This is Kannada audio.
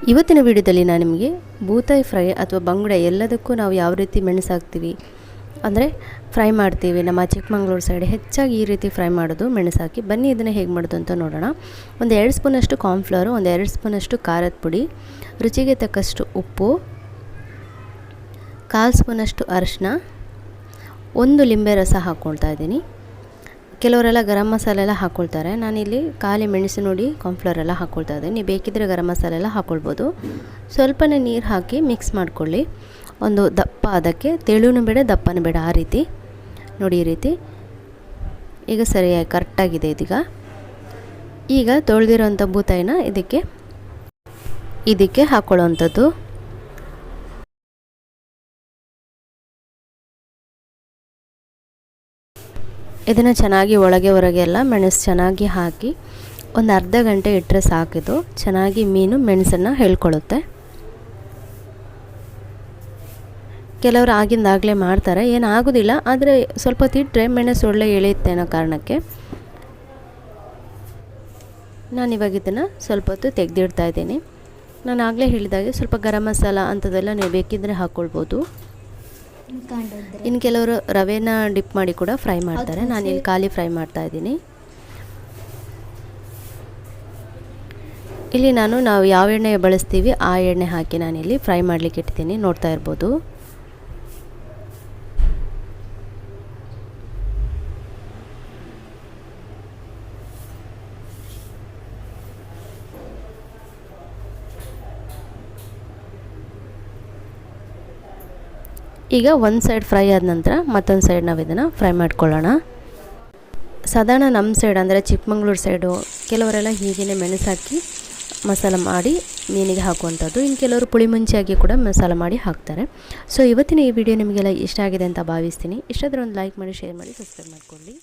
ಇವತ್ತಿನ ವಿಡಿಯೋದಲ್ಲಿ ನಾನು ನಿಮಗೆ ಬೂತಾಯಿ ಫ್ರೈ ಅಥವಾ ಬಂಗುಡೆ ಎಲ್ಲದಕ್ಕೂ ನಾವು ಯಾವ ರೀತಿ ಮೆಣಸು ಹಾಕ್ತೀವಿ ಅಂದರೆ ಫ್ರೈ ಮಾಡ್ತೀವಿ. ನಮ್ಮ ಚಿಕ್ಕಮಗಳೂರು ಸೈಡ್ ಹೆಚ್ಚಾಗಿ ಈ ರೀತಿ ಫ್ರೈ ಮಾಡೋದು ಮೆಣಸು ಹಾಕಿ. ಬನ್ನಿ ಇದನ್ನು ಹೇಗೆ ಮಾಡೋದು ಅಂತ ನೋಡೋಣ. ಒಂದು 2 ಸ್ಪೂನಷ್ಟು ಕಾರ್ನ್ಫ್ಲವರು, ಒಂದು 2 ಸ್ಪೂನಷ್ಟು ಖಾರದ ಪುಡಿ, ರುಚಿಗೆ ತಕ್ಕಷ್ಟು ಉಪ್ಪು, 1/4 ಸ್ಪೂನಷ್ಟು ಅರಿಶಿನ, 1 ಲಿಂಬೆ ರಸ ಹಾಕ್ಕೊಳ್ತಾ ಇದ್ದೀನಿ. ಕೆಲವರೆಲ್ಲ ಗರಂ ಮಸಾಲೆ ಎಲ್ಲ ಹಾಕ್ಕೊಳ್ತಾರೆ. ನಾನಿಲ್ಲಿ ಖಾಲಿ ಮೆಣಸು ನೋಡಿ ಕಾರ್ನ್ಫ್ಲವರ್ ಎಲ್ಲ ಹಾಕ್ಕೊಳ್ತಾ ಇದ್ದೀನಿ. ನೀವು ಬೇಕಿದ್ದರೆ ಗರಂ ಮಸಾಲೆ ಎಲ್ಲ ಹಾಕ್ಕೊಳ್ಬೋದು. ಸ್ವಲ್ಪನೇ ನೀರು ಹಾಕಿ ಮಿಕ್ಸ್ ಮಾಡ್ಕೊಳ್ಳಿ. ಒಂದು ದಪ್ಪ, ಅದಕ್ಕೆ ತೆಳುನೂ ಬೇಡ ದಪ್ಪನೂ ಬೇಡ, ಆ ರೀತಿ ನೋಡಿ. ಈ ರೀತಿ ಈಗ ಸರಿಯಾಗಿ ಕರೆಕ್ಟಾಗಿದೆ. ಈಗ ತೊಳೆದಿರೋಂಥ ಬೂತಾಯಿನ ಇದಕ್ಕೆ ಹಾಕ್ಕೊಳ್ಳೋವಂಥದ್ದು. ಇದನ್ನು ಚೆನ್ನಾಗಿ ಒಳಗೆ ಹೊರಗೆ ಎಲ್ಲ ಮೆಣಸು ಚೆನ್ನಾಗಿ ಹಾಕಿ ಒಂದು ಅರ್ಧ ಗಂಟೆ ಇಟ್ಟರೆ ಸಾಕಿದು. ಚೆನ್ನಾಗಿ ಮೀನು ಮೆಣಸನ್ನು ಹೇಳ್ಕೊಳ್ಳುತ್ತೆ. ಕೆಲವರು ಆಗಿಂದಾಗಲೇ ಮಾಡ್ತಾರೆ, ಏನಾಗೋದಿಲ್ಲ. ಆದರೆ ಸ್ವಲ್ಪ ತಿಟ್ಟರೆ ಮೆಣಸು ಒಳ್ಳೆ ಎಳೆಯುತ್ತೆ ಅನ್ನೋ ಕಾರಣಕ್ಕೆ ನಾನಿವಾಗ ಇದನ್ನು ಸ್ವಲ್ಪ ಹೊತ್ತು ತೆಗೆದಿಡ್ತಾ ಇದ್ದೀನಿ. ನಾನು ಆಗಲೇ ಹೇಳಿದಾಗೆ ಸ್ವಲ್ಪ ಗರಂ ಮಸಾಲ ಅಂಥದ್ದೆಲ್ಲ ನೀವು ಬೇಕಿದ್ದರೆ ಹಾಕ್ಕೊಳ್ಬೋದು. ಇನ್ನು ಕೆಲವರು ರವೆನ ಡಿಪ್ ಮಾಡಿ ಕೂಡ ಫ್ರೈ ಮಾಡ್ತಾರೆ. ನಾನಿಲ್ಲಿ ಖಾಲಿ ಫ್ರೈ ಮಾಡ್ತಾ ಇದ್ದೀನಿ. ಇಲ್ಲಿ ನಾವು ಯಾವ ಎಣ್ಣೆ ಬಳಸ್ತೀವಿ ಆ ಎಣ್ಣೆ ಹಾಕಿ ನಾನಿಲ್ಲಿ ಫ್ರೈ ಮಾಡಲಿಕ್ಕೆ ಇಡ್ತೀನಿ. ನೋಡ್ತಾ ಇರ್ಬೋದು. ಈಗ ಒಂದು ಸೈಡ್ ಫ್ರೈ ಆದ ನಂತರ ಮತ್ತೊಂದು ಸೈಡ್ ನಾವು ಇದನ್ನು ಫ್ರೈ ಮಾಡ್ಕೊಳ್ಳೋಣ. ಸಾಧಾರಣ ನಮ್ಮ ಸೈಡ್ ಅಂದರೆ ಚಿಕ್ಕಮಗಳೂರು ಸೈಡು ಕೆಲವರೆಲ್ಲ ಹೀಗೇ ಮೆಣಸು ಹಾಕಿ ಮಸಾಲ ಮಾಡಿ ಮೀನಿಗೆ ಹಾಕುವಂಥದ್ದು. ಇನ್ನು ಕೆಲವರು ಪುಳಿ ಮುಂಚೆಯಾಗಿ ಕೂಡ ಮಸಾಲ ಮಾಡಿ ಹಾಕ್ತಾರೆ. ಸೊ ಇವತ್ತಿನ ಈ ವಿಡಿಯೋ ನಿಮಗೆಲ್ಲ ಇಷ್ಟ ಆಗಿದೆ ಅಂತ ಭಾವಿಸ್ತೀನಿ. ಇಷ್ಟಾದರೆ ಒಂದು ಲೈಕ್ ಮಾಡಿ, ಶೇರ್ ಮಾಡಿ, ಸಬ್ಸ್ಕ್ರೈಬ್ ಮಾಡ್ಕೊಳ್ಳಿ.